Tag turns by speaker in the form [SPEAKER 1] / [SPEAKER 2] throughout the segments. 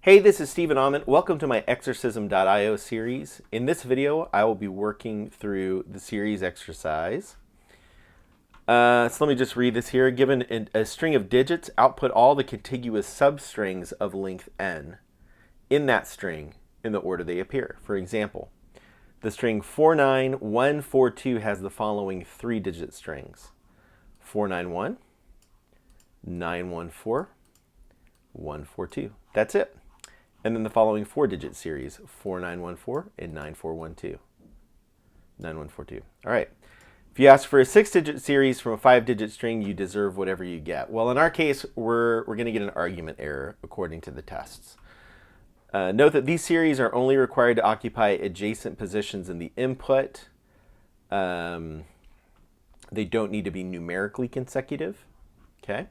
[SPEAKER 1] Hey, this is Stephen Ament. Welcome to my exorcism.io series. In this video, I will be working through the series exercise. So let me just read this here. Given a string of digits, output all the contiguous substrings of length n in that string in the order they appear. For example, the string 49142 has the following three-digit strings: 491, 914, 142. That's it. And then the following four-digit series, 4914 and 9412. 9142. All right. If you ask for a six-digit series from a five-digit string, you deserve whatever you get. Well, in our case, we're going to get an argument error according to the tests. Note that these series are only required to occupy adjacent positions in the input. They don't need to be numerically consecutive. Okay.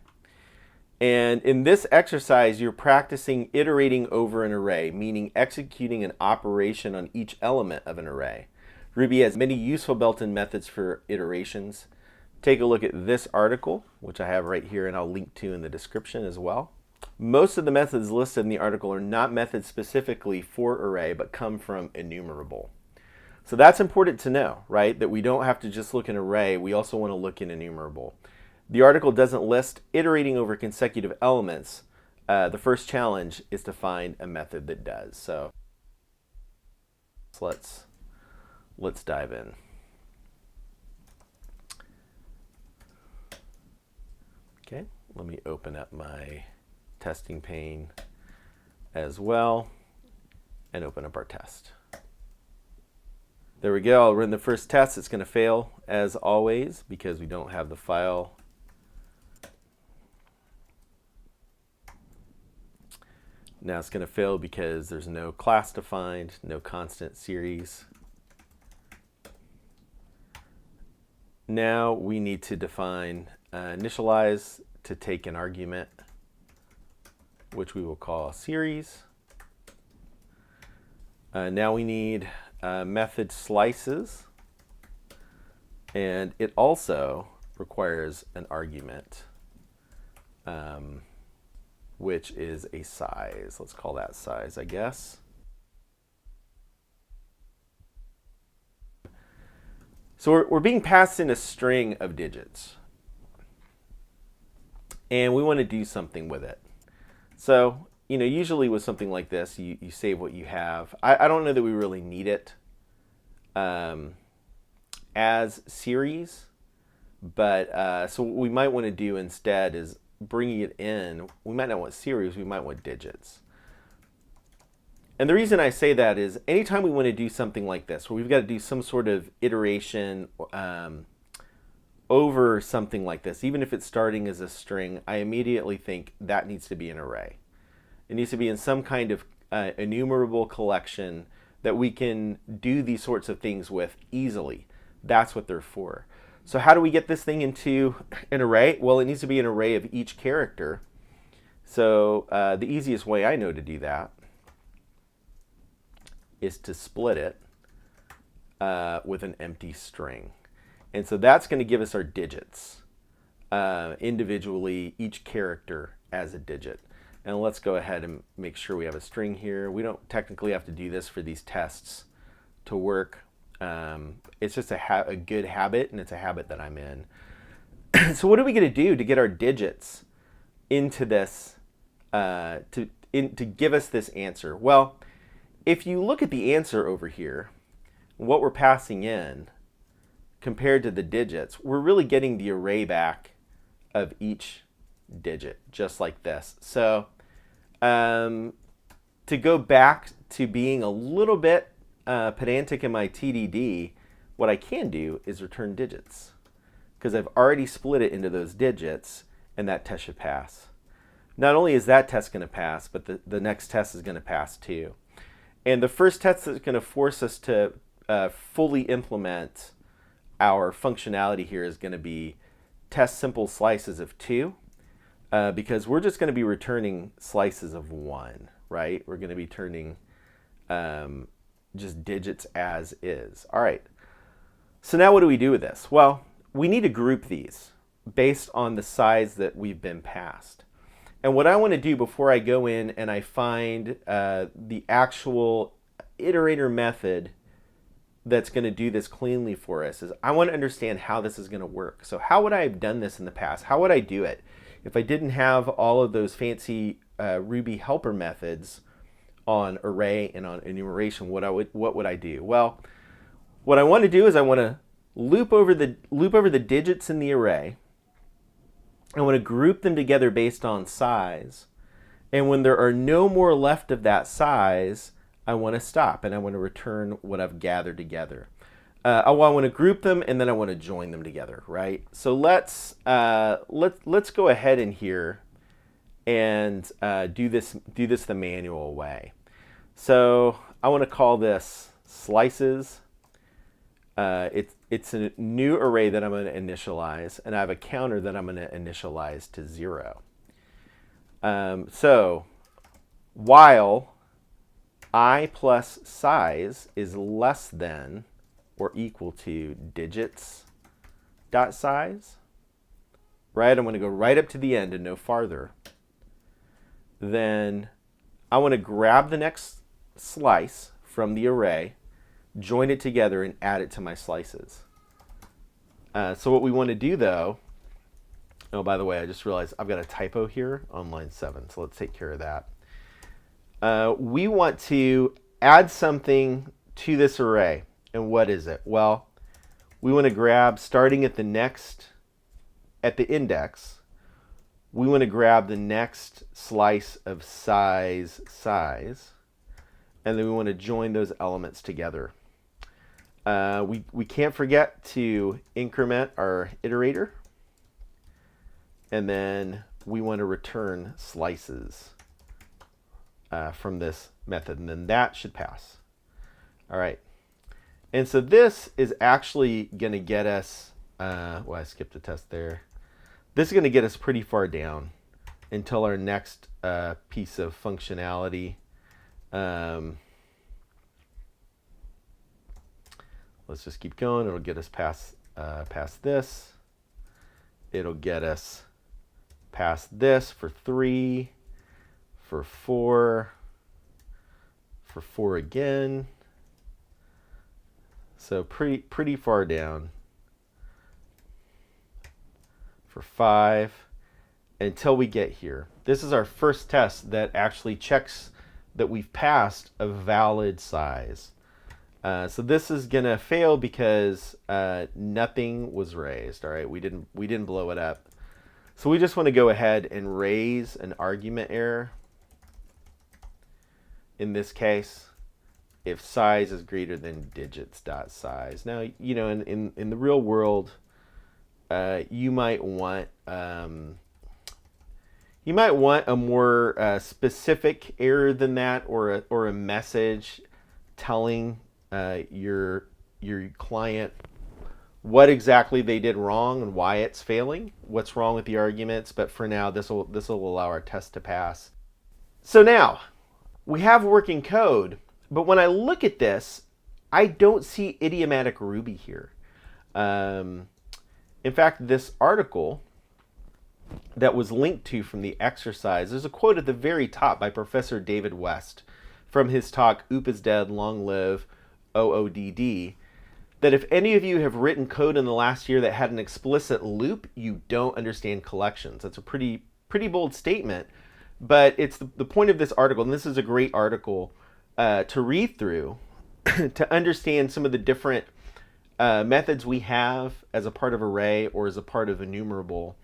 [SPEAKER 1] And in this exercise, you're practicing iterating over an array, meaning executing an operation on each element of an array. Ruby has many useful built-in methods for iterations. Take a look at this article, which I have right here and I'll link to in the description as well. Most of the methods listed in the article are not methods specifically for array, but come from enumerable. So that's important to know, right? That we don't have to just look in array, we also want to look in enumerable. The article doesn't list iterating over consecutive elements. The first challenge is to find a method that does. So let's dive in. Okay, let me open up my testing pane as well and open up our test. There we go. I'll run the first test. It's going to fail as always because we don't have the file. Now it's going to fail because there's no class defined, no constant series. Now we need to define initialize to take an argument, which we will call series. Now we need method slices, and it also requires an argument, which is a size. Let's call that size, I guess. So we're being passed in a string of digits, and we want to do something with it. So, usually with something like this, you save what you have. I don't know that we really need it as series, but so what we might want to do instead is bringing it in. We might not want series, we might want digits. And the reason I say that is anytime we want to do something like this, where we've got to do some sort of iteration over something like this, even if it's starting as a string, I immediately think that needs to be an array. It needs to be in some kind of enumerable collection that we can do these sorts of things with easily. That's what they're for. So how do we get this thing into an array? Well, it needs to be an array of each character. So the easiest way I know to do that is to split it with an empty string. And so that's going to give us our digits individually, each character as a digit. And let's go ahead and make sure we have a string here. We don't technically have to do this for these tests to work. It's just a good habit, and it's a habit that I'm in. So what are we going to do to get our digits into this, to give us this answer? Well, if you look at the answer over here, what we're passing in compared to the digits, we're really getting the array back of each digit, just like this. So to go back to being a little bit pedantic in my TDD, what I can do is return digits, because I've already split it into those digits, and that test should pass. Not only is that test going to pass, but the next test is going to pass too. And the first test that's going to force us to fully implement our functionality here is going to be test simple slices of 2, because we're just going to be returning slices of 1, right? We're going to be turning just digits as is. All right. So now what do we do with this? Well, we need to group these based on the size that we've been passed. And what I want to do before I go in and I find the actual iterator method that's going to do this cleanly for us is I want to understand how this is going to work. So how would I have done this in the past? How would I do it if I didn't have all of those fancy Ruby helper methods on array and on enumeration? What would I do? Well, what I want to do is I want to loop over the digits in the array. I want to group them together based on size. And when there are no more left of that size, I want to stop and I want to return what I've gathered together. I want to group them and then I want to join them together, right? So let's go ahead in here and do this the manual way. So I want to call this slices. It's a new array that I'm going to initialize, and I have a counter that I'm going to initialize to 0. So while I plus size is less than or equal to digits dot size, right? I'm going to go right up to the end and no farther. Then I want to grab the next slice from the array, join it together, and add it to my slices. So what we want to do though, oh, by the way, I just realized I've got a typo here on line 7, so let's take care of that. We want to add something to this array. And what is it? Well, we want to grab, starting at the index, we want to grab the next slice of size, and then we want to join those elements together. We can't forget to increment our iterator, and then we want to return slices from this method, and then that should pass. All right. And so this is actually going to get us, well, I skipped a test there. This is going to get us pretty far down until our next piece of functionality. Let's just keep going. It'll get us past this. It'll get us past this for 3, for 4, for 4 again. So pretty far down. For 5, until we get here. This is our first test that actually checks that we've passed a valid size. So this is gonna fail because nothing was raised. All right, we didn't blow it up. So we just want to go ahead and raise an argument error. In this case, if size is greater than digits.size. Now, you know, in the real world, you might want a more specific error than that, or a message telling your client what exactly they did wrong and why it's failing, what's wrong with the arguments. But for now, this will allow our test to pass. So now we have working code, but when I look at this, I don't see idiomatic Ruby here. In fact, this article that was linked to from the exercise, there's a quote at the very top by Professor David West from his talk, Oop is Dead, Long Live OODD, that if any of you have written code in the last year that had an explicit loop, you don't understand collections. That's a pretty bold statement, but it's the point of this article, and this is a great article to read through to understand some of the different methods we have as a part of array or as a part of enumerable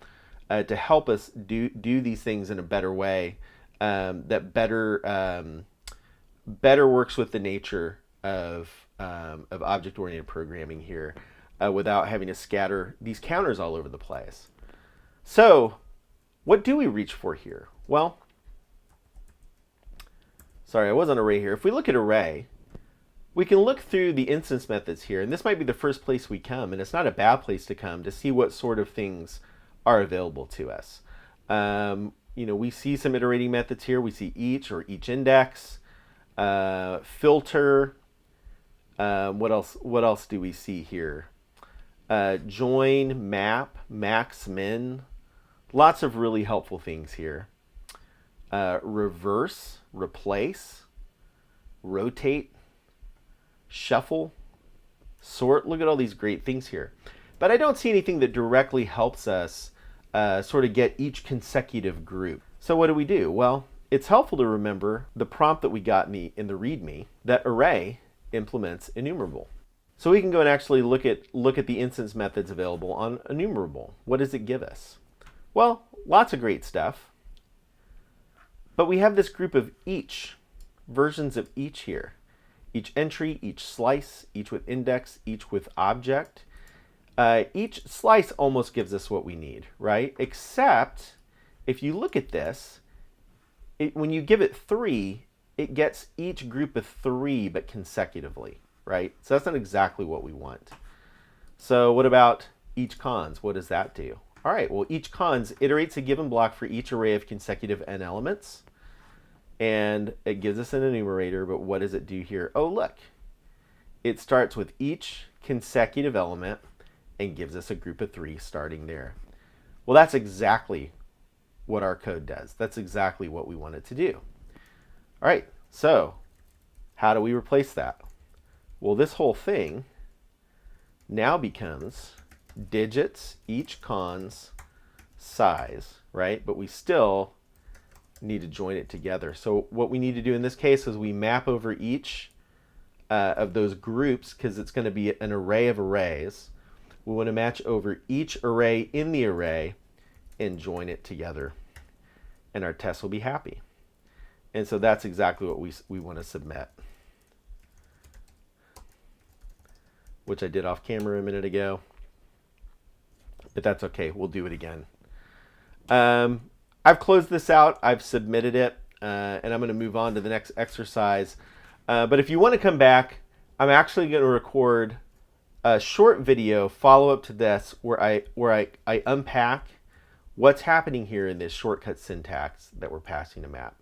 [SPEAKER 1] to help us do these things in a better way that better works with the nature of object-oriented programming here without having to scatter these counters all over the place. So what do we reach for here? Well, sorry, I was on array here. If we look at array, we can look through the instance methods here, and this might be the first place we come, and it's not a bad place to come to see what sort of things are available to us. You know, we see some iterating methods here. We see each or each index, filter. What else do we see here? Join, map, max, min. Lots of really helpful things here. reverse, replace, rotate, shuffle, sort. Look at all these great things here. But I don't see anything that directly helps us sort of get each consecutive group. So what do? Well, it's helpful to remember the prompt that we got in the README, that array implements enumerable. So we can go and actually look at the instance methods available on enumerable. What does it give us? Well, lots of great stuff. But we have this group of each, versions of each here. Each entry, each slice, each with index, each with object. Each slice almost gives us what we need, right? Except if you look at this, when you give it 3, it gets each group of 3 but consecutively, right? So that's not exactly what we want. So what about each cons? What does that do? All right, well, each cons iterates a given block for each array of consecutive n elements. And it gives us an enumerator, but what does it do here? Oh, look. It starts with each consecutive element and gives us a group of 3 starting there. Well, that's exactly what our code does. That's exactly what we want it to do. All right, so how do we replace that? Well, this whole thing now becomes digits, each cons, size, right? But we still need to join it together. So what we need to do in this case is we map over each of those groups, because it's going to be an array of arrays. We want to match over each array in the array and join it together. And our test will be happy. And so that's exactly what we want to submit, which I did off camera a minute ago. But that's okay. We'll do it again. I've closed this out. I've submitted it. And I'm going to move on to the next exercise. But if you want to come back, I'm actually going to record a short video follow-up to this where I unpack what's happening here in this shortcut syntax that we're passing a map.